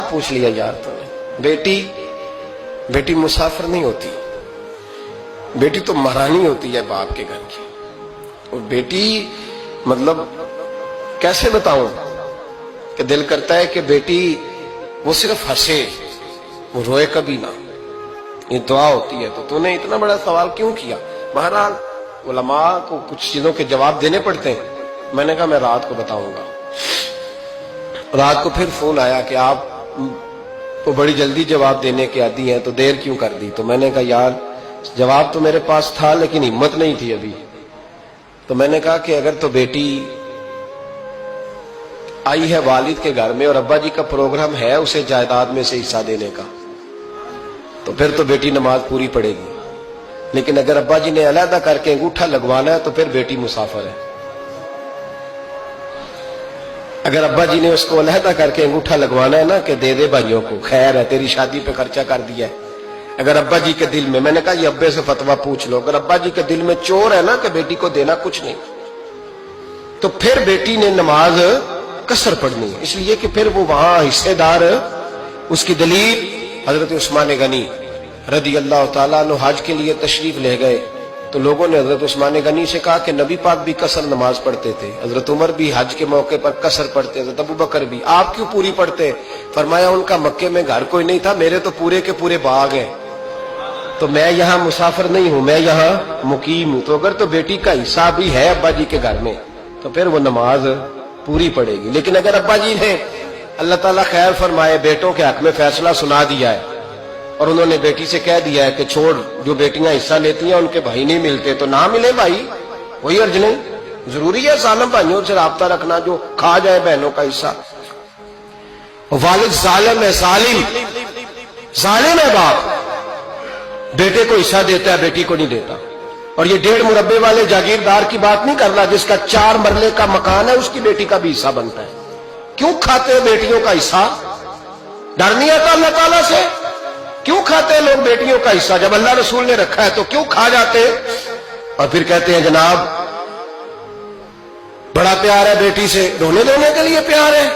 پوچھ لیا یار تو بیٹی مسافر نہیں ہوتی، بیٹی تو مہرانی ہوتی ہے باپ کے گھر کی. اور بیٹی مطلب کیسے بتاؤں کہ دل کرتا ہے کہ بیٹی وہ صرف ہنسے، وہ روئے کبھی نہ. یہ دعا ہوتی ہے. تو نے اتنا بڑا سوال کیوں کیا؟ بہرحال علماء کو کچھ چیزوں کے جواب دینے پڑتے ہیں. میں نے کہا میں رات کو بتاؤں گا. رات کو پھر فون آیا کہ آپ کو بڑی جلدی جواب دینے کے عادی ہیں تو دیر کیوں کر دی؟ تو میں نے کہا یار جواب تو میرے پاس تھا لیکن ہمت نہیں تھی ابھی. تو میں نے کہا کہ اگر تو بیٹی آئی ہے والد کے گھر میں اور ابا جی کا پروگرام ہے اسے جائیداد میں سے حصہ دینے کا تو پھر تو بیٹی نماز پوری پڑے گی. لیکن اگر ابا جی نے علیحدہ کر کے انگوٹھا لگوانا ہے تو پھر بیٹی مسافر ہے. اگر ابا جی نے اس کو علیحدہ کر کے انگوٹھا لگوانا ہے نا کہ دے دے بھائیوں کو، خیر ہے تیری شادی پہ خرچہ کر دیا ہے. اگر ابا جی کے دل میں نے کہا یہ ابے سے فتویٰ پوچھ لو، اگر ابا جی کے دل میں چور ہے نا کہ بیٹی کو دینا کچھ نہیں تو پھر بیٹی نے نماز قصر پڑھنی ہے. اس لیے کہ پھر وہ وہاں حصے دار. اس کی دلیل حضرت عثمان غنی رضی اللہ تعالیٰ عنہ حج کے لیے تشریف لے گئے تو لوگوں نے حضرت عثمان غنی سے کہا کہ نبی پاک بھی قصر نماز پڑھتے تھے، حضرت عمر بھی حج کے موقع پر قصر پڑھتے، حضرت ابوبکر بھی، آپ کیوں پوری پڑھتے؟ فرمایا ان کا مکے میں گھر کوئی نہیں تھا، میرے تو پورے کے پورے باغ ہیں، تو میں یہاں مسافر نہیں ہوں، میں یہاں مقیم ہوں. تو اگر تو بیٹی کا حصہ بھی ہے ابا جی کے گھر میں تو پھر وہ نماز پوری پڑے گی. لیکن اگر ابا جی نے اللہ تعالیٰ خیر فرمائے بیٹوں کے حق میں فیصلہ سنا دیا ہے اور انہوں نے بیٹی سے کہہ دیا ہے کہ چھوڑ، جو بیٹیاں حصہ لیتی ہیں ان کے بھائی نہیں ملتے تو نہ ملے بھائی، کوئی حرج نہیں. ضروری ہے ظالم بھائیوں سے رابطہ رکھنا جو کھا جائے بہنوں کا حصہ. والد ظالم ہے، ظالم ہے باپ، بیٹے کو حصہ دیتا ہے بیٹی کو نہیں دیتا. اور یہ 1.5 مربے والے جاگیردار کی بات نہیں کر رہا جس کا 4 مرلے کا مکان ہے، اس کی بیٹی کا بھی حصہ بنتا ہے. کیوں کھاتے ہیں بیٹیوں کا حصہ؟ ڈر نہیں آتا اللہ تعالیٰ سے؟ کیوں کھاتے ہیں لوگ بیٹیوں کا حصہ؟ جب اللہ رسول نے رکھا ہے تو کیوں کھا جاتے ہیں؟ اور پھر کہتے ہیں جناب بڑا پیار ہے بیٹی سے، رونے دھونے کے لیے پیار ہے.